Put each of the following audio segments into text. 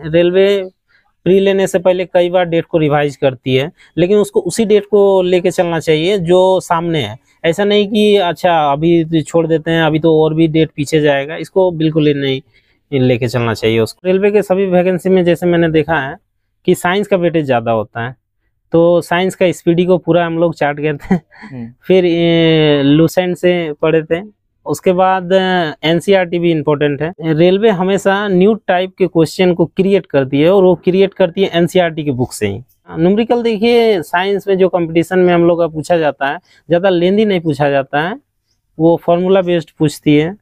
Railway pre लेने से पहले कई बार डेट को रिवाइज करती है, लेकिन उसको उसी डेट को लेके चलना चाहिए जो सामने है। ऐसा नहीं कि अच्छा अभी छोड़ देते हैं, अभी तो और भी डेट पीछे जाएगा, इसको बिल्कुल ही नहीं लेके चलना चाहिए उसको। रेलवे के सभी वैकेंसी में जैसे मैंने देखा है कि साइंस का वेटेज ज़्यादा होता है, तो साइंस का स्पीडी को पूरा हम लोग चार्ट गए थे। फिर लूसेंट से पढ़े थे। उसके बाद एनसीईआरटी भी इम्पोर्टेंट है। रेलवे हमेशा न्यू टाइप के क्वेश्चन को क्रिएट करती है और वो क्रिएट करती है एनसीईआरटी की बुक से ही। न्यूमेरिकल देखिए, साइंस में जो कंपटीशन में हम लोग का पूछा जाता है, ज़्यादा लेंदी नहीं पूछा जाता है, वो फार्मूला बेस्ड पूछती है,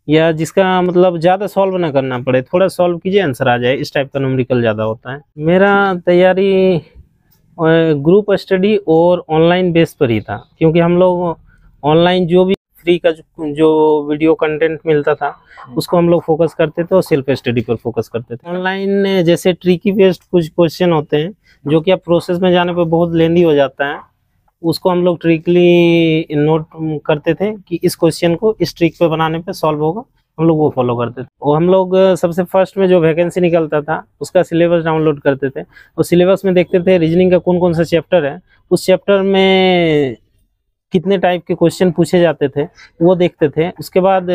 या जिसका मतलब ज़्यादा सॉल्व ना करना पड़े, थोड़ा सॉल्व कीजिए आंसर आ जाए, इस टाइप का न्यूमेरिकल ज़्यादा होता है। मेरा तैयारी ग्रुप स्टडी और ऑनलाइन बेस पर ही था, क्योंकि हम लोग ऑनलाइन जो भी फ्री का जो वीडियो कंटेंट मिलता था उसको हम लोग फोकस करते थे और सेल्फ स्टडी पर फोकस करते थे। ऑनलाइन जैसे ट्रिकी बेस्ड कुछ क्वेश्चन होते हैं जो कि आप प्रोसेस में जाने पर बहुत लेंदी हो जाता है, उसको हम लोग ट्रिकली नोट करते थे कि इस क्वेश्चन को इस ट्रिक पे बनाने पे सॉल्व होगा, हम लोग वो फॉलो करते थे। और हम लोग सबसे फर्स्ट में जो वैकेंसी निकलता था उसका सिलेबस डाउनलोड करते थे और सिलेबस में देखते थे रीजनिंग का कौन कौन सा चैप्टर है, उस चैप्टर में कितने टाइप के क्वेश्चन पूछे जाते थे वो देखते थे। उसके बाद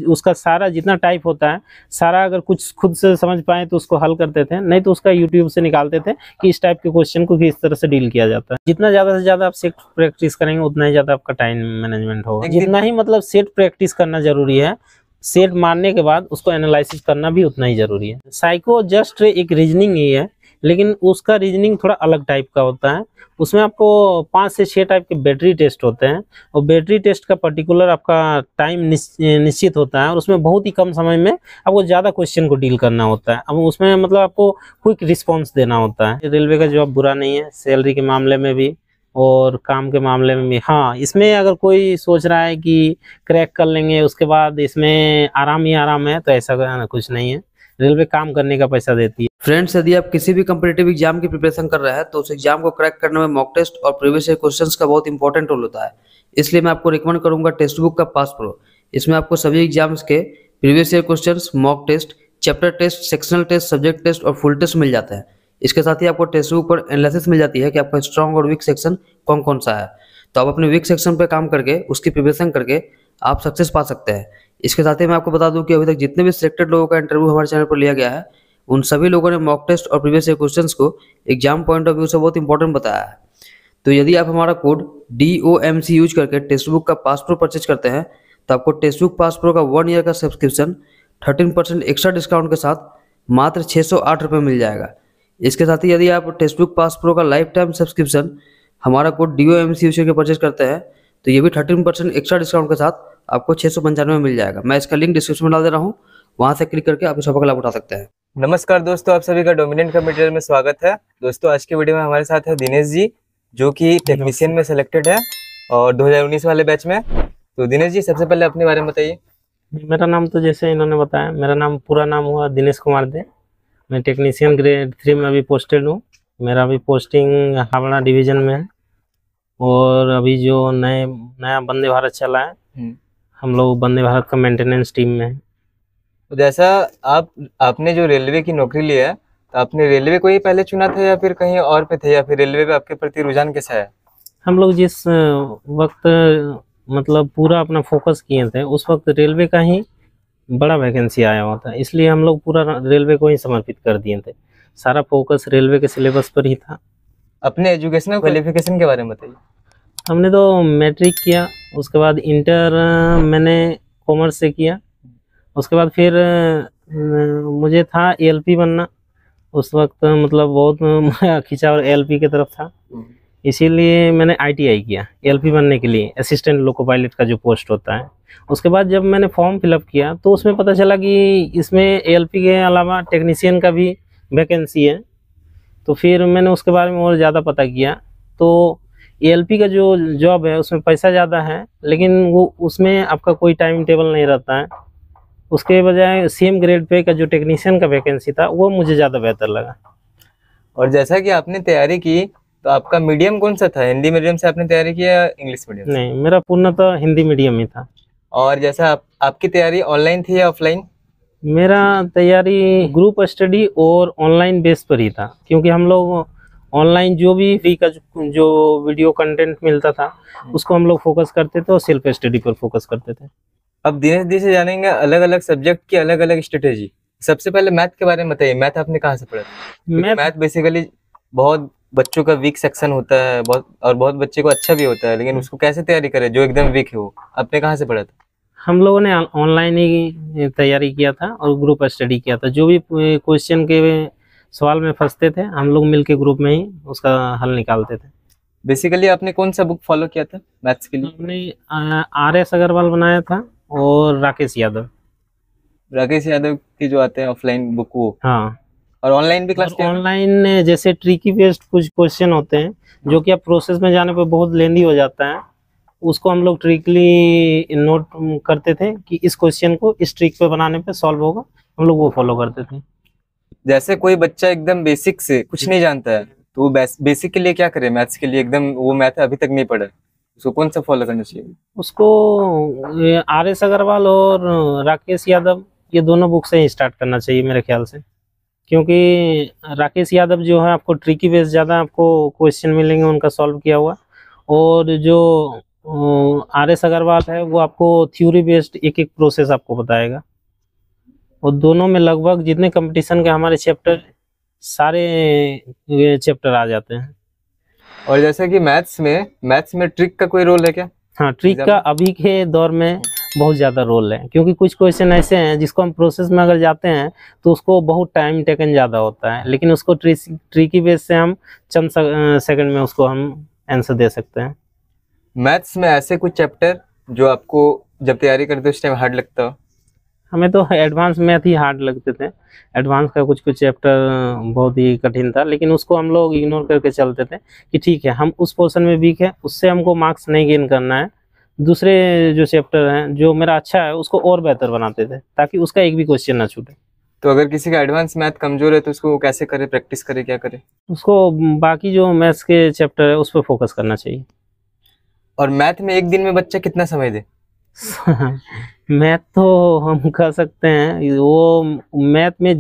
उसका सारा जितना टाइप होता है सारा अगर कुछ खुद से समझ पाए तो उसको हल करते थे, नहीं तो उसका यूट्यूब से निकालते थे कि इस टाइप के क्वेश्चन को किस तरह से डील किया जाता है। जितना ज़्यादा से ज़्यादा आप सेट प्रैक्टिस करेंगे उतना ही ज़्यादा आपका टाइम मैनेजमेंट होगा। जितना ही मतलब सेट प्रैक्टिस करना जरूरी है, सेट मारने के बाद उसको एनालिसिस करना भी उतना ही जरूरी है। साइको जस्ट एक रीजनिंग ही है, लेकिन उसका रीजनिंग थोड़ा अलग टाइप का होता है। उसमें आपको 5 से 6 टाइप के बैटरी टेस्ट होते हैं और बैटरी टेस्ट का पर्टिकुलर आपका टाइम निश्चित होता है और उसमें बहुत ही कम समय में आपको ज़्यादा क्वेश्चन को डील करना होता है। अब उसमें मतलब आपको क्विक रिस्पॉन्स देना होता है। रेलवे का जॉब बुरा नहीं है, सैलरी के मामले में भी और काम के मामले में भी। हाँ, इसमें अगर कोई सोच रहा है कि क्रैक कर लेंगे उसके बाद इसमें आराम ही आराम है, तो ऐसा कुछ नहीं है। रेलवे काम करने का पैसा देती है। फ्रेंड्स, यदि आप किसी भी कम्पिटिटिव एग्जाम की प्रिपरेशन कर रहे हैं तो उस एग्जाम को क्रैक करने में मॉक टेस्ट और प्रीवियस ईयर क्वेश्चंस का बहुत इंपॉर्टेंट रोल होता है। इसलिए मैं आपको रिकमेंड करूंगा टेक्स्ट बुक का पास प्रो। इसमें आपको सभी एग्जाम्स के previous year questions, mock test, chapter test, sectional test, subject test और फुल टेस्ट मिल जाते हैं। इसके साथ ही आपको टेक्स्ट बुक पर एनालिसिस मिल जाती है कि आपका स्ट्रॉन्ग और वीक सेक्शन कौन कौन सा है। तो आप अपने वीक सेक्शन पर काम करके उसकी प्रिपरेशन करके आप सक्सेस पा सकते हैं। इसके साथ ही मैं आपको बता दूं कि अभी तक जितने भी सिलेक्टेड लोगों का इंटरव्यू हमारे चैनल पर लिया गया है उन सभी लोगों ने मॉक टेस्ट और प्रीवियस ईयर क्वेश्चंस को एग्जाम पॉइंट ऑफ व्यू से बहुत इंपॉर्टेंट बताया है। तो यदि आप हमारा कोड DOMC यूज करके टेक्स्ट बुक का पास प्रो परचेज करते हैं तो आपको टेक्स्ट बुक पास प्रो का 1 ईयर का सब्सक्रिप्शन 13% एक्स्ट्रा डिस्काउंट के साथ मात्र 608 रुपये मिल जाएगा। इसके साथ ही यदि आप टेक्स्ट बुक पास प्रो का लाइफ टाइम सब्सक्रिप्शन हमारा कोड DOMC यूज करके परचेज करते हैं तो ये भी 13% एक्स्ट्रा डिस्काउंट के साथ आपको 695 में मिल जाएगा। मैं इसका लिंक डिस्क्रिप्शन में डाल दे रहा हूँ, वहाँ से क्लिक करके आप इस ऑफर का लाभ उठा सकते हैं। नमस्कार दोस्तों, आप सभी का डोमिनेंट का मटेरियल में स्वागत है। दोस्तों, आज के वीडियो में हमारे साथ है दिनेश जी, जो कि टेक्नीशियन में सिलेक्टेड है और 2019 वाले बैच में। तो दिनेश जी, सबसे पहले अपने बारे में बताइए। मेरा नाम तो जैसे इन्होंने बताया, मेरा नाम पूरा नाम हुआ दिनेश कुमार दे। मैं टेक्नीशियन ग्रेड 3 में अभी पोस्टेड हूँ। मेरा अभी पोस्टिंग हावड़ा डिवीज़न में है और अभी जो नया वंदे भारत चला है, हम लोग वंदे भारत का मेंटेनेंस टीम में है। तो जैसा आपने जो रेलवे की नौकरी ली है, तो आपने रेलवे को ही पहले चुना था या फिर कहीं और पे थे, या फिर रेलवे पे आपके प्रति रुझान कैसा है? हम लोग जिस वक्त मतलब पूरा अपना फोकस किए थे उस वक्त रेलवे का ही बड़ा वैकेंसी आया हुआ था, इसलिए हम लोग पूरा रेलवे को ही समर्पित कर दिए थे। सारा फोकस रेलवे के सिलेबस पर ही था। अपने एजुकेशनल क्वालिफिकेशन के बारे में बताइए। हमने तो मैट्रिक किया, उसके बाद इंटर मैंने कॉमर्स से किया। उसके बाद फिर मुझे था ALP बनना, उस वक्त मतलब बहुत खिंचाव ALP की तरफ था, इसीलिए मैंने ITI किया ALP बनने के लिए, असिस्टेंट लोको पायलट का जो पोस्ट होता है। उसके बाद जब मैंने फॉर्म फिलअप किया तो उसमें पता चला कि इसमें ALP के अलावा टेक्नीशियन का भी वैकेंसी है। तो फिर मैंने उसके बारे में और ज़्यादा पता किया, तो ALP का जो जॉब है उसमें पैसा ज़्यादा है, लेकिन वो उसमें आपका कोई टाइम टेबल नहीं रहता है। उसके बजाय सेम ग्रेड पे का जो टेक्नीशियन का वैकेंसी था वो मुझे ज़्यादा बेहतर लगा। और जैसा कि आपने तैयारी की, तो आपका मीडियम कौन सा था? हिंदी मीडियम से आपने तैयारी की या इंग्लिश मीडियम? नहीं, मेरा पूर्णतः हिंदी मीडियम ही था। और जैसा आपकी तैयारी ऑनलाइन थी या ऑफलाइन? मेरा तैयारी ग्रुप स्टडी और ऑनलाइन बेस पर ही था, क्योंकि हम लोग ऑनलाइन जो भी फ्री का जो वीडियो कंटेंट मिलता था उसको हम लोग फोकस करते थे और सेल्फ स्टडी पर फोकस करते थे। अब दिनेश जी से जानेंगे अलग अलग सब्जेक्ट की अलग अलग स्ट्रेटेजी। सबसे पहले मैथ के बारे में बताइए, मैथ आपने कहाँ से पढ़ा? मैथ बेसिकली बहुत बच्चों का वीक सेक्शन होता है, बहुत बच्चे को अच्छा भी होता है, लेकिन उसको कैसे तैयारी करे जो एकदम वीक है वो? आपने कहाँ से पढ़ा था? हम लोगों ने ऑनलाइन ही तैयारी किया था और ग्रुप स्टडी किया था। जो भी क्वेश्चन के सवाल में फंसते थे हम लोग मिलके ग्रुप में ही उसका हल निकालते थे। बेसिकली आपने कौन सा बुक फॉलो किया था मैथ्स के लिए? हमने RS अग्रवाल बनाया था और राकेश यादव की जो आते हैं ऑफलाइन बुक वो। हाँ, और ऑनलाइन भी क्लास किया? ऑनलाइन जैसे ट्रिकी बेस्ड कुछ क्वेश्चन होते हैं जो कि आप प्रोसेस में जाने पर बहुत लेंदी हो जाता है, उसको हम लोग ट्रिकली नोट करते थे कि इस क्वेश्चन को इस ट्रिक पे बनाने पे सॉल्व होगा, हम लोग वो फॉलो करते थे। जैसे कोई बच्चा एकदम बेसिक से कुछ नहीं जानता है तो वो बेसिक के लिए क्या करे? मैथ्स के लिए एकदम वो मैथ अभी तक नहीं पढ़ा, उसको कौन सा फॉलो करना चाहिए? उसको RS अग्रवाल और राकेश यादव ये दोनों बुक से ही स्टार्ट करना चाहिए मेरे ख्याल से, क्योंकि राकेश यादव जो है आपको ट्रिकी बेस ज़्यादा आपको क्वेश्चन मिलेंगे उनका सॉल्व किया हुआ, और जो RS अग्रवाल है वो आपको थ्योरी बेस्ड एक एक प्रोसेस आपको बताएगा। और दोनों में लगभग जितने कंपटीशन के हमारे चैप्टर सारे चैप्टर आ जाते हैं। और जैसे कि मैथ्स में ट्रिक का कोई रोल है क्या? हाँ, ट्रिक का अभी के दौर में बहुत ज़्यादा रोल है, क्योंकि कुछ क्वेश्चन ऐसे हैं जिसको हम प्रोसेस में अगर जाते हैं तो उसको बहुत टाइम टेकन ज़्यादा होता है, लेकिन उसको ट्रिकी बेस से हम चंद सेकंड में उसको हम आंसर दे सकते हैं। मैथ्स में ऐसे कुछ चैप्टर जो आपको जब तैयारी करते उस टाइम हार्ड लगता हो? हमें तो एडवांस मैथ ही हार्ड लगते थे। एडवांस का कुछ चैप्टर बहुत ही कठिन था, लेकिन उसको हम लोग इग्नोर करके चलते थे कि ठीक है हम उस पोर्शन में वीक है, उससे हमको मार्क्स नहीं गेन करना है, दूसरे जो चैप्टर हैं जो मेरा अच्छा है उसको और बेहतर बनाते थे ताकि उसका एक भी क्वेश्चन ना छूटे। तो अगर किसी का एडवांस मैथ कमजोर है तो उसको कैसे करे, प्रैक्टिस करे, क्या करे? उसको बाकी जो मैथ्स के चैप्टर है उस पर फोकस करना चाहिए। और मैथ में एक दिन में बच्चा कितना समय दे? मैथ तो हम कह सकते हैं वो मैथ में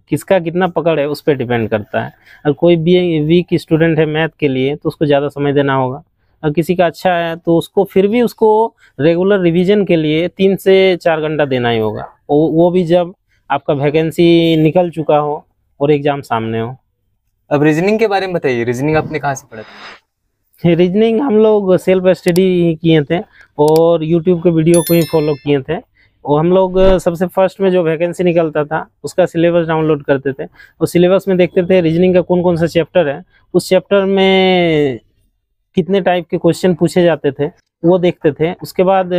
किसका कितना पकड़ है उस पर डिपेंड करता है। अगर कोई भी वीक स्टूडेंट है मैथ के लिए तो उसको ज़्यादा समय देना होगा, और किसी का अच्छा है तो उसको फिर भी उसको रेगुलर रिवीजन के लिए 3 से 4 घंटा देना ही होगा, वो भी जब आपका वैकेंसी निकल चुका हो और एग्ज़ाम सामने हो। अब रीजनिंग के बारे में बताइए, रीजनिंग आपने कहाँ से पढ़ा था? रीजनिंग हम लोग सेल्फ स्टडी किए थे और यूट्यूब के वीडियो को ही फॉलो किए थे। और हम लोग सबसे फर्स्ट में जो वैकेंसी निकलता था उसका सिलेबस डाउनलोड करते थे और सिलेबस में देखते थे रीजनिंग का कौन कौन सा चैप्टर है, उस चैप्टर में कितने टाइप के क्वेश्चन पूछे जाते थे वो देखते थे। उसके बाद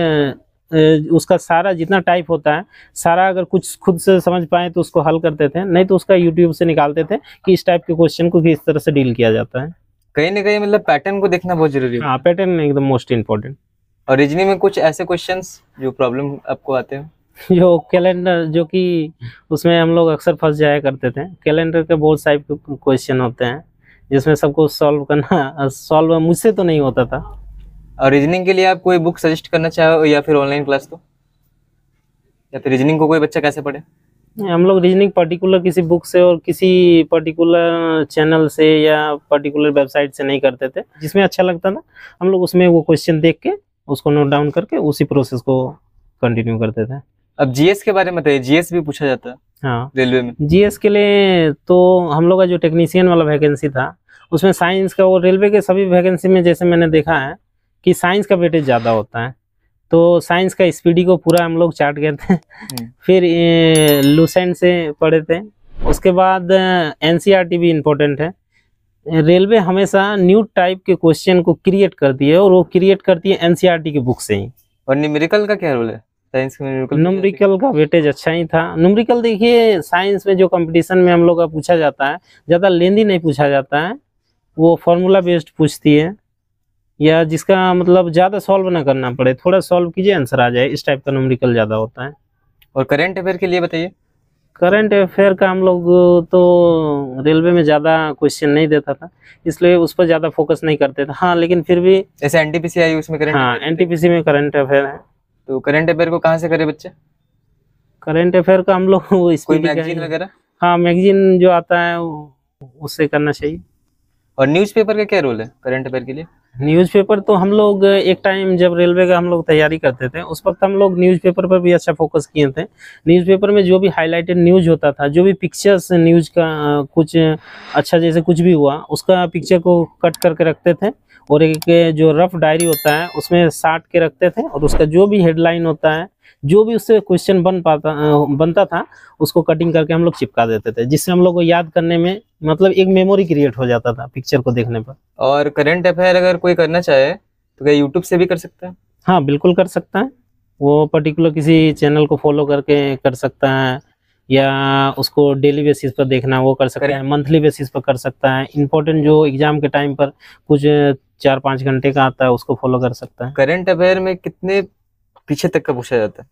उसका सारा जितना टाइप होता है सारा अगर कुछ खुद से समझ पाए तो उसको हल करते थे, नहीं तो उसका यूट्यूब से निकालते थे कि इस टाइप के क्वेश्चन को किस तरह से डील किया जाता है। कहीं ना कहीं मतलब पैटर्न को देखना बहुत जरूरी है। हाँ, पैटर्न एकदम मोस्ट इम्पोर्टेंट। और रीजनिंग में कुछ ऐसे क्वेश्चंस जो प्रॉब्लम आपको आते हैं? जो कैलेंडर, जो कि उसमें हम लोग अक्सर फंस जाया करते थे। कैलेंडर के बहुत सारे क्वेश्चन होते हैं जिसमें सबको सॉल्व करना, सॉल्व मुझसे तो नहीं होता था। और रीजनिंग के लिए आप कोई बुक सजेस्ट करना चाहो या फिर ऑनलाइन क्लास तो, या फिर रीजनिंग को कोई बच्चा कैसे पढ़े? हम लोग रीजनिंग पर्टिकुलर किसी बुक से और किसी पर्टिकुलर चैनल से या पर्टिकुलर वेबसाइट से नहीं करते थे, जिसमें अच्छा लगता था हम लोग उसमें वो क्वेश्चन देख के उसको नोट डाउन करके उसी प्रोसेस को कंटिन्यू करते थे। अब जीएस के बारे में बताइए, जीएस भी पूछा जाता है हाँ, रेलवे में। जीएस के लिए तो हम लोग का जो टेक्नीशियन वाला वैकेंसी था उसमें साइंस का, और रेलवे के सभी वैकेंसी में जैसे मैंने देखा है कि साइंस का वेटेज ज़्यादा होता है, तो साइंस का स्पीडी को पूरा हम लोग चार्ट गए थे। फिर लूसेंट से पढ़े थे। उसके बाद एनसीईआरटी भी इम्पोर्टेंट है। रेलवे हमेशा न्यू टाइप के क्वेश्चन को क्रिएट करती है और वो क्रिएट करती है एनसीईआरटी की बुक से ही। और न्यूमेरिकल का क्या रोल है साइंस में? न्यूमेरिकल का वेटेज अच्छा ही था। न्यूमेरिकल देखिए साइंस में जो कंपटीशन में हम लोग का पूछा जाता है ज़्यादा लेंदी नहीं पूछा जाता है, वो फॉर्मूला बेस्ड पूछती है, या जिसका मतलब ज़्यादा सॉल्व ना करना पड़े, थोड़ा सॉल्व कीजिए आंसर आ जाए, इस टाइप का न्यूमेरिकल ज़्यादा होता है। और करंट अफेयर के लिए बताइए। करंट अफेयर का हम लोग तो रेलवे में ज़्यादा क्वेश्चन नहीं देता था, इसलिए उस पर ज़्यादा फोकस नहीं करते थे। हाँ, लेकिन फिर भी जैसे एनटीपीसी आई उसमें करंट, हाँ एनटीपीसी में करंट अफेयर है। तो करंट अफेयर को कहाँ से करे बच्चे? करंट अफेयर का हम लोग कोई स्पीड मैगजीन वगैरह? हाँ, मैगजीन जो आता है उससे करना चाहिए। और न्यूज़पेपर का क्या रोल है करंट अफेयर के लिए? न्यूज़पेपर तो हम लोग एक टाइम जब रेलवे का हम लोग तैयारी करते थे उस वक्त हम लोग न्यूज़पेपर पर भी अच्छा फोकस किए थे। न्यूज़पेपर में जो भी हाईलाइटेड न्यूज़ होता था, जो भी पिक्चर्स न्यूज़ का कुछ अच्छा जैसे कुछ भी हुआ उसका पिक्चर को कट करके रखते थे, और एक जो रफ डायरी होता है उसमें साट के रखते थे, और उसका जो भी हेडलाइन होता है, जो भी उससे क्वेश्चन बनता था उसको कटिंग करके हम लोग चिपका देते थे, जिससे हम लोग को याद करने में मतलब एक मेमोरी क्रिएट हो जाता था पिक्चर को देखने पर। और करंट अफेयर अगर कोई करना चाहे तो क्या यूट्यूब से भी कर सकता है? हाँ, बिल्कुल कर सकता है। वो पर्टिकुलर किसी चैनल को फॉलो करके कर सकता है, या उसको डेली बेसिस पर देखना वो कर सकता है, मंथली बेसिस पर कर सकता है। इम्पोर्टेंट जो एग्जाम के टाइम पर कुछ 4-5 घंटे का आता है उसको फॉलो कर सकता है। करंट अफेयर में कितने पीछे तक का पूछा जाता है?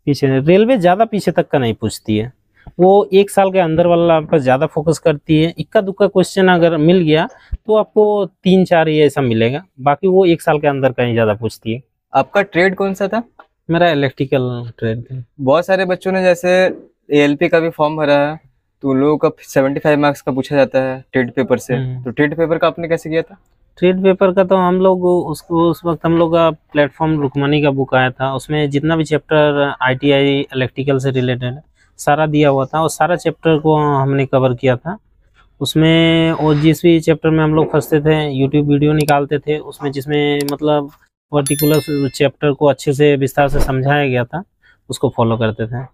पीछे रेलवे ज़्यादा पीछे तक का नहीं पूछती है, वो 1 साल के अंदर वाला पर ज़्यादा फोकस करती है। इक्का दुक्का क्वेश्चन अगर मिल गया तो आपको 3-4 ही ऐसा मिलेगा, बाकी वो 1 साल के अंदर का ही ज़्यादा पूछती है। आपका ट्रेड कौन सा था? मेरा इलेक्ट्रिकल ट्रेड था। बहुत सारे बच्चों ने जैसे एएलपी का भी फॉर्म भरा है, तो उन लोगों का 75 मार्क्स का पूछा जाता है ट्रेड पेपर से। तो ट्रेड पेपर का आपने कैसे किया था? ट्रेड पेपर का तो हम लोग उसको उस वक्त हम लोग का प्लेटफॉर्म रुकमनी का बुक आया था, उसमें जितना भी चैप्टर आईटीआई इलेक्ट्रिकल से रिलेटेड है सारा दिया हुआ था, और सारा चैप्टर को हमने कवर किया था उसमें। और जिस भी चैप्टर में हम लोग फंसते थे यूट्यूब वीडियो निकालते थे उसमें, जिसमें मतलब पर्टिकुलर चैप्टर को अच्छे से विस्तार से समझाया गया था उसको फॉलो करते थे।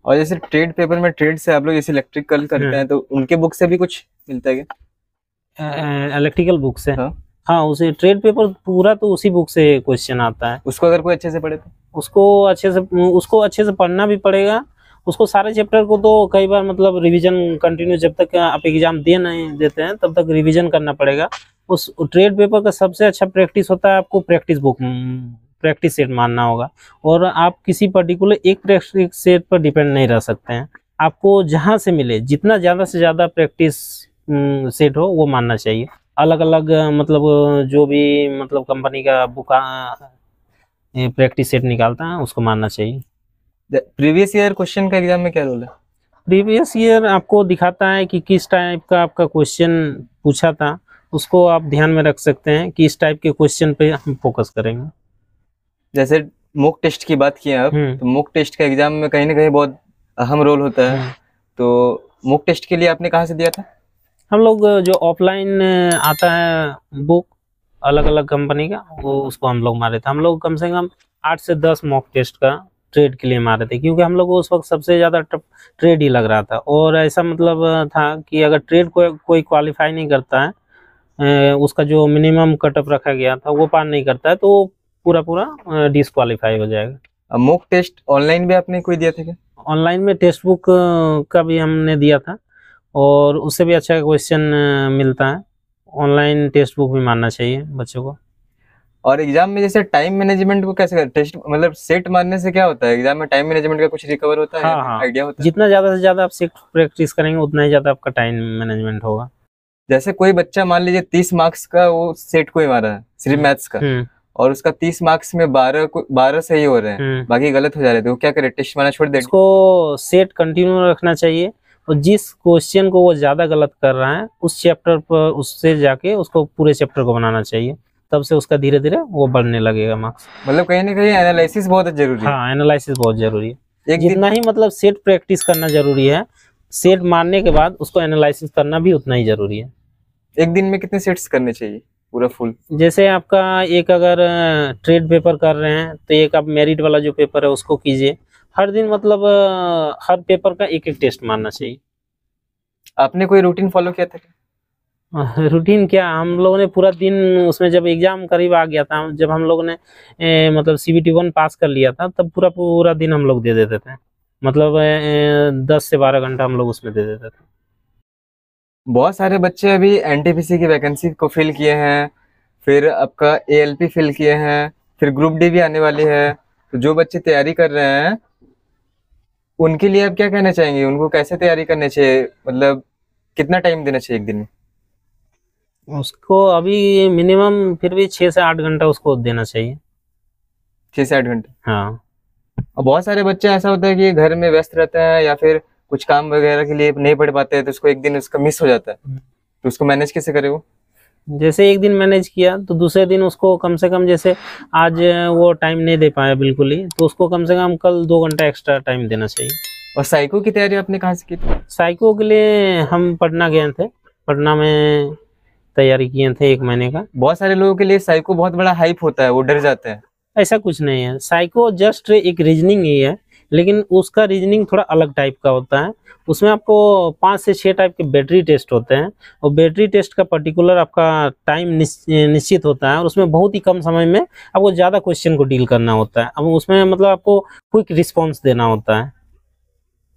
और जैसे ट्रेड पेपर में ट्रेड से आप लोग जैसे इलेक्ट्रिकल करते हैं तो उनके बुक से भी कुछ मिलता है क्या? इलेक्ट्रिकल बुक से? हाँ, हाँ, उसे ट्रेड पेपर पूरा तो उसी बुक से क्वेश्चन आता है। उसको अगर कोई अच्छे से पढ़े तो? उसको अच्छे से पढ़ना भी पड़ेगा। उसको सारे चैप्टर को तो कई बार मतलब रिवीजन कंटिन्यू, जब तक आप एग्जाम दे नहीं देते हैं तब तक रिवीजन करना पड़ेगा। उस ट्रेड पेपर का सबसे अच्छा प्रैक्टिस होता है, आपको प्रैक्टिस बुक प्रैक्टिस सेट मानना होगा, और आप किसी पर्टिकुलर एक प्रैक्टिस सेट पर डिपेंड नहीं रह सकते हैं। आपको जहाँ से मिले जितना ज़्यादा से ज़्यादा प्रैक्टिस सेट हो वो मानना चाहिए। अलग अलग मतलब जो भी मतलब कंपनी का बुक प्रैक्टिस सेट निकालता है उसको मानना चाहिए। प्रीवियस ईयर क्वेश्चन का एग्जाम में क्या रोल है? प्रीवियस ईयर आपको दिखाता है कि किस टाइप का आपका क्वेश्चन पूछा था, उसको आप ध्यान में रख सकते हैं कि इस टाइप के क्वेश्चन पे हम फोकस करेंगे। जैसे मॉक टेस्ट की बात की आप, तो मॉक टेस्ट का एग्जाम में कहीं ना कहीं बहुत अहम रोल होता है। तो मॉक टेस्ट के लिए आपने कहाँ से दिया था? हम लोग जो ऑफलाइन आता है बुक अलग अलग कंपनी का, वो उसको हम लोग मारे थे। हम लोग कम से कम 8 से 10 मॉक टेस्ट का ट्रेड के लिए मारे थे, क्योंकि हम लोग को उस वक्त सबसे ज़्यादा ट्रेड ही लग रहा था। और ऐसा मतलब था कि अगर ट्रेड कोई क्वालिफाई नहीं करता है, उसका जो मिनिमम कटअप रखा गया था वो पार नहीं करता है, तो पूरा डिसक्वालीफाई हो जाएगा। मॉक टेस्ट ऑनलाइन भी आपने कोई दिया था क्या? ऑनलाइन में टेक्स्ट बुक का भी हमने दिया था, और उससे भी अच्छा क्वेश्चन मिलता है। ऑनलाइन टेक्स्ट बुक भी मानना चाहिए बच्चों को। और एग्जाम में जैसे टाइम मैनेजमेंट को कैसे करते? टेस्ट मतलब सेट मारने से क्या होता है? एग्जाम में टाइम मैनेजमेंट का कुछ रिकवर होता है? हाँ, आइडिया होता है? जितना ज़्यादा से ज़्यादा आप सेट प्रैक्टिस करेंगे उतना ही ज़्यादा आपका टाइम मैनेजमेंट होगा। जैसे कोई बच्चा मान लीजिए 30 मार्क्स का वो सेट को ही मारा है सिर्फ मैथ्स का, और उसका 30 मार्क्स में 12 सही हो रहे हैं, बाकी गलत हो जा रहे थे, वो क्या करे? टेस्ट मारना छोड़ दे? उसको सेट कंटिन्यू रखना चाहिए, और जिस क्वेश्चन को वो ज़्यादा गलत कर रहा है उस चैप्टर पर उससे जाके उसको पूरे चैप्टर को बनाना चाहिए, तब से उसका धीरे धीरे वो बढ़ने लगेगा मार्क्स। मतलब कहीं ना कहीं एनालिसिस बहुत जरूरी है। हाँ, एनालिसिस बहुत जरूरी है। जितना ही मतलब सेट प्रैक्टिस करना जरूरी है, सेट मारने के बाद उसको एनालिसिस करना भी उतना ही जरूरी है। एक दिन में कितने सेट्स करने चाहिए पूरा फुल? जैसे आपका एक अगर ट्रेड पेपर कर रहे हैं तो एक आप मेरिट वाला जो पेपर है उसको कीजिए। हर दिन मतलब हर पेपर का एक एक टेस्ट मारना चाहिए। आपने कोई रूटीन फॉलो किया था क्या? रूटीन क्या, हम लोगों ने पूरा दिन उसमें, जब एग्जाम करीब आ गया था, जब हम लोगों ने मतलब CBT 1 पास कर लिया था, तब पूरा दिन हम लोग दे देते थे। मतलब 10 से 12 घंटा हम लोग उसमें दे देते थे। बहुत सारे बच्चे अभी NTPC की वैकेंसी को फिल किए हैं, फिर आपका ALP फिल किए हैं, फिर ग्रुप डी भी आने वाली है। तो जो बच्चे तैयारी कर रहे हैं उनके लिए आप क्या कहना चाहेंगे? उनको कैसे तैयारी करनी चाहिए? मतलब कितना टाइम देना चाहिए एक दिन में? उसको अभी मिनिमम फिर भी 6 से 8 घंटा उसको देना चाहिए। 6 से 8 घंटे? हाँ। और बहुत सारे बच्चे ऐसा होता है कि घर में व्यस्त रहते हैं या फिर कुछ काम वगैरह के लिए नहीं पढ़ पाते हैं, तो उसको एक दिन उसका मिस हो जाता है, तो उसको मैनेज कैसे करे वो? जैसे एक दिन मैनेज किया तो दूसरे दिन उसको कम से कम, जैसे आज वो टाइम नहीं दे पाया बिल्कुल ही, तो उसको कम से कम कल 2 घंटा एक्स्ट्रा टाइम देना चाहिए। और साइको की तैयारी आपने कहाँ से की थी? साइको के लिए हम पटना गए थे, पटना में तैयारी किए थे 1 महीने का। बहुत सारे लोगों के लिए साइको बहुत बड़ा हाइप होता है, वो डर जाते हैं। ऐसा कुछ नहीं है, साइको जस्ट एक रीजनिंग ही है, लेकिन उसका रीजनिंग थोड़ा अलग टाइप का होता है। उसमें आपको 5 से 6 टाइप के बैटरी टेस्ट होते हैं, और बैटरी टेस्ट का पर्टिकुलर आपका टाइम निश्चित होता है, और उसमें बहुत ही कम समय में आपको ज़्यादा क्वेश्चन को डील करना होता है। अब उसमें मतलब आपको क्विक रिस्पॉन्स देना होता है,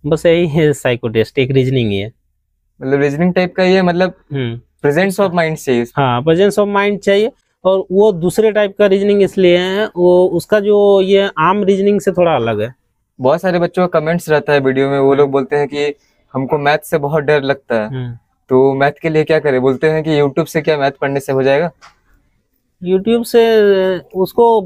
बस यही है साइको टेस्ट, एक रीजनिंग ही है। मतलब रीजनिंग टाइप का ये, मतलब प्रेजेंस ऑफ माइंड चाहिए उसमें। हाँ, प्रेजेंस ऑफ माइंड चाहिए। और वो दूसरे टाइप का रीजनिंग इसलिए है, वो उसका जो ये आम रीजनिंग से थोड़ा अलग है। बहुत सारे बच्चों का कमेंट्स रहता है वीडियो में, वो लोग बोलते हैं कि हमको मैथ से बहुत डर लगता है, तो मैथ के लिए क्या करें? बोलते हैं कि यूट्यूब से क्या मैथ पढ़ने से हो जाएगा? यूट्यूब से उसको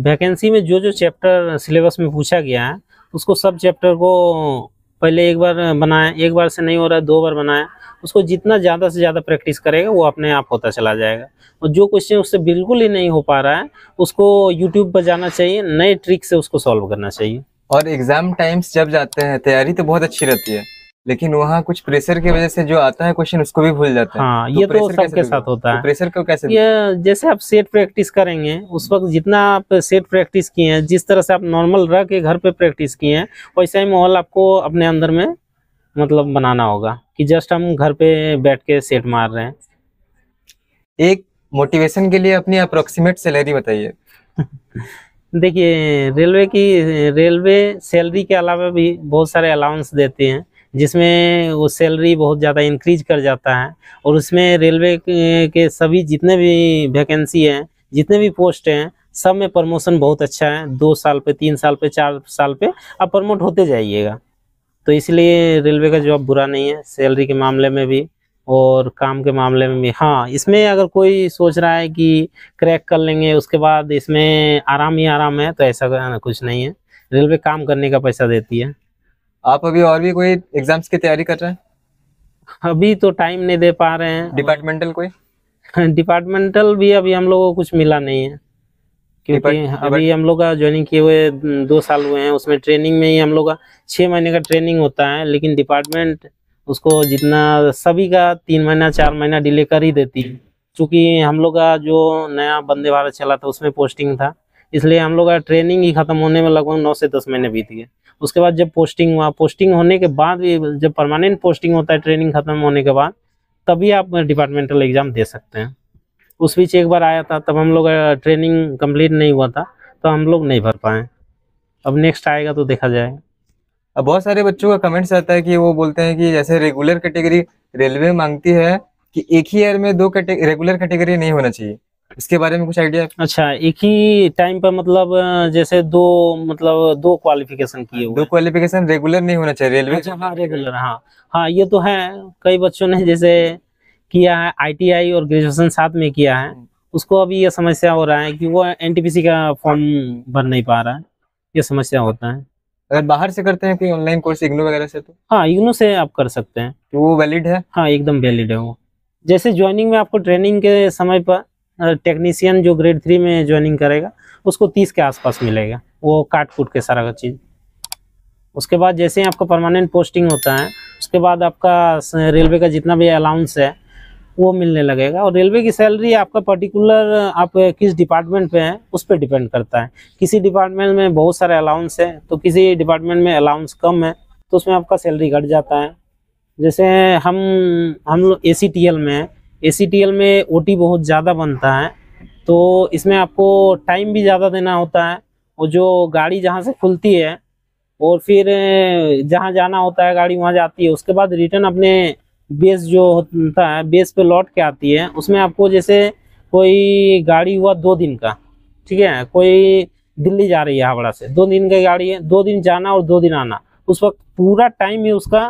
वैकेंसी में जो जो चैप्टर सिलेबस में पूछा गया है, उसको सब चैप्टर को पहले एक बार बनाए, एक बार से नहीं हो रहा है 2 बार बनाए, उसको जितना ज़्यादा से ज़्यादा प्रैक्टिस करेगा वो अपने आप होता चला जाएगा। और जो क्वेश्चन उससे बिल्कुल ही नहीं हो पा रहा है, उसको यूट्यूब पर जाना चाहिए, नए ट्रिक से उसको सॉल्व करना चाहिए। और एग्जाम टाइम्स जब जाते हैं, तैयारी तो बहुत अच्छी रहती है, लेकिन वहाँ कुछ प्रेशर की वजह से जो आता है क्वेश्चन उसको भी भूल जाते हैं। हाँ, ये तो सबके साथ होता है। प्रेशर को कैसे? ये जैसे आप सेट प्रैक्टिस करेंगे, उस वक्त जितना आप सेट प्रैक्टिस किए हैं, जिस तरह से आप नॉर्मल रह के घर पे प्रैक्टिस किए हैं, वैसा ही माहौल आपको अपने अंदर में मतलब बनाना होगा कि जस्ट हम घर पे बैठ के सेट मार रहे हैं। एक मोटिवेशन के लिए अपनी अप्रोक्सीमेट सैलरी बताइए। देखिए, रेलवे सैलरी के अलावा भी बहुत सारे अलाउंस देते हैं, जिसमें वो सैलरी बहुत ज़्यादा इंक्रीज कर जाता है। और उसमें रेलवे के सभी जितने भी वैकेंसी हैं, जितने भी पोस्ट हैं, सब में प्रमोशन बहुत अच्छा है। 2 साल पे, 3 साल पे, 4 साल पे आप प्रमोट होते जाइएगा। तो इसलिए रेलवे का जॉब बुरा नहीं है, सैलरी के मामले में भी और काम के मामले में भी। हाँ, इसमें अगर कोई सोच रहा है कि क्रैक कर लेंगे उसके बाद इसमें आराम ही आराम है, तो ऐसा कुछ नहीं है। रेलवे काम करने का पैसा देती है। आप अभी और भी कोई एग्जाम्स की तैयारी कर रहे हैं? अभी तो टाइम नहीं दे पा रहे हैं। डिपार्टमेंटल कोई? डिपार्टमेंटल भी अभी हम लोगों को कुछ मिला नहीं है, क्योंकि अभी हम लोग का ज्वाइनिंग किए हुए 2 साल हुए हैं। उसमें ट्रेनिंग में ही हम लोग का 6 महीने का ट्रेनिंग होता है, लेकिन डिपार्टमेंट उसको जितना सभी का 3 महीना 4 महीना डिले कर ही देती है। चूँकि हम लोग का जो नया वंदे भारत चला था उसमें पोस्टिंग था, इसलिए हम लोग का ट्रेनिंग ही खत्म होने में लगभग 9 से 10 महीने बीत गए। उसके बाद जब पोस्टिंग हुआ, पोस्टिंग होने के बाद भी जब परमानेंट पोस्टिंग होता है ट्रेनिंग खत्म होने के बाद, तभी आप डिपार्टमेंटल एग्जाम दे सकते हैं। उस बीच एक बार आया था, तब हम लोग ट्रेनिंग कंप्लीट नहीं हुआ था, तो हम लोग नहीं भर पाए। अब नेक्स्ट आएगा तो देखा जाएगा। अब बहुत सारे बच्चों का कमेंट्स आता है कि वो बोलते हैं कि जैसे रेगुलर कैटेगरी रेलवे मांगती है कि एक ही ईयर में 2 रेगुलर कैटेगरी नहीं होना चाहिए, इसके बारे में कुछ आइडिया? अच्छा, एक ही टाइम पर मतलब जैसे 2 क्वालिफिकेशन किए हुए, 2 क्वालिफिकेशन रेगुलर नहीं होना चाहिए रेलवे? अच्छा, हाँ, रेगुलर, हाँ हाँ, ये तो है। कई बच्चों ने जैसे किया है ITI और ग्रेजुएशन साथ में किया है, उसको अभी ये समस्या हो रहा है कि वो NTPC का फॉर्म भर नहीं पा रहा है, ये समस्या होता है। अगर बाहर से करते हैं कोई ऑनलाइन कोर्स इग्नू वगैरह से, तो हाँ, इग्नू से आप कर सकते हैं, तो वो वैलिड है? हाँ, एकदम वैलिड है वो। जैसे ज्वाइनिंग में आपको ट्रेनिंग के समय पर टेक्नीशियन जो ग्रेड 3 में ज्वाइनिंग करेगा उसको 30 के आसपास मिलेगा, वो काट कूट के सारा का चीज़। उसके बाद जैसे ही आपका परमानेंट पोस्टिंग होता है, उसके बाद आपका रेलवे का जितना भी अलाउंस है वो मिलने लगेगा। और रेलवे की सैलरी आपका पर्टिकुलर आप किस डिपार्टमेंट पे हैं उस पर डिपेंड करता है। किसी डिपार्टमेंट में बहुत सारे अलाउंस है, तो किसी डिपार्टमेंट में अलाउंस कम है, तो उसमें आपका सैलरी घट जाता है। जैसे हम लोग ACTL में हैं, ACTL में OT बहुत ज़्यादा बनता है, तो इसमें आपको टाइम भी ज़्यादा देना होता है। और जो गाड़ी जहाँ से खुलती है और फिर जहाँ जाना होता है गाड़ी वहाँ जाती है, उसके बाद रिटर्न अपने बेस जो होता है बेस पे लौट के आती है। उसमें आपको जैसे कोई गाड़ी हुआ 2 दिन का, ठीक है, कोई दिल्ली जा रही है हावड़ा से, 2 दिन की गाड़ी है, 2 दिन जाना और 2 दिन आना, उस वक्त पूरा टाइम ही उसका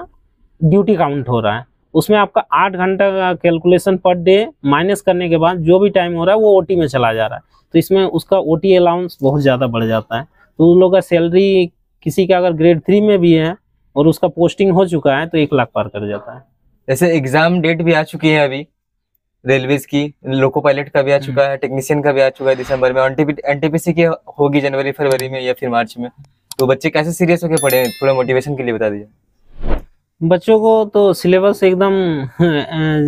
ड्यूटी काउंट हो रहा है। उसमें आपका 8 घंटा का कैलकुलेशन पर डे माइनस करने के बाद जो भी टाइम हो रहा है वो OT में चला जा रहा है, तो इसमें उसका OT अलाउंस बहुत ज़्यादा बढ़ जाता है। तो उन लोग का सैलरी किसी का अगर ग्रेड 3 में भी है और उसका पोस्टिंग हो चुका है तो 1 लाख पार कर जाता है। जैसे एग्जाम डेट भी आ चुकी है अभी, रेलवेज की, लोको पायलट का भी आ चुका है, टेक्नीशियन का भी आ चुका है दिसंबर में, एनटीपीसी की होगी जनवरी फरवरी में या फिर मार्च में। तो बच्चे कैसे सीरियस होकर पढ़े, थोड़ा मोटिवेशन के लिए बता दीजिए। बच्चों को तो सिलेबस एकदम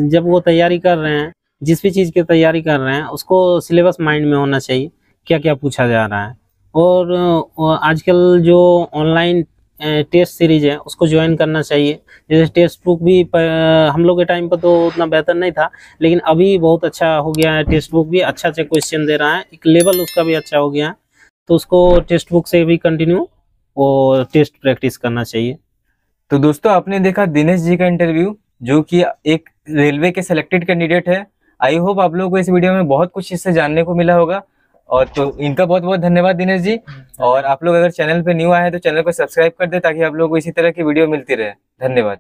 जब वो तैयारी कर रहे हैं, जिस भी चीज़ की तैयारी कर रहे हैं उसको सिलेबस माइंड में होना चाहिए, क्या क्या पूछा जा रहा है। और आजकल जो ऑनलाइन टेस्ट सीरीज है उसको ज्वाइन करना चाहिए। जैसे टेस्ट बुक भी हम लोग के टाइम पर तो उतना बेहतर नहीं था, लेकिन अभी बहुत अच्छा हो गया है। टेस्ट बुक भी अच्छा अच्छा क्वेश्चन दे रहा है, एक लेवल उसका भी अच्छा हो गया है, तो उसको टेक्स्ट बुक से भी कंटिन्यू और टेस्ट प्रैक्टिस करना चाहिए। तो दोस्तों आपने देखा दिनेश जी का इंटरव्यू, जो कि एक रेलवे के सिलेक्टेड कैंडिडेट है। आई होप आप लोगों को इस वीडियो में बहुत कुछ इससे जानने को मिला होगा, और तो इनका बहुत बहुत धन्यवाद दिनेश जी। और आप लोग अगर चैनल पे न्यू आए हैं तो चैनल को सब्सक्राइब कर दे, ताकि आप लोगों को इसी तरह की वीडियो मिलती रहे। धन्यवाद।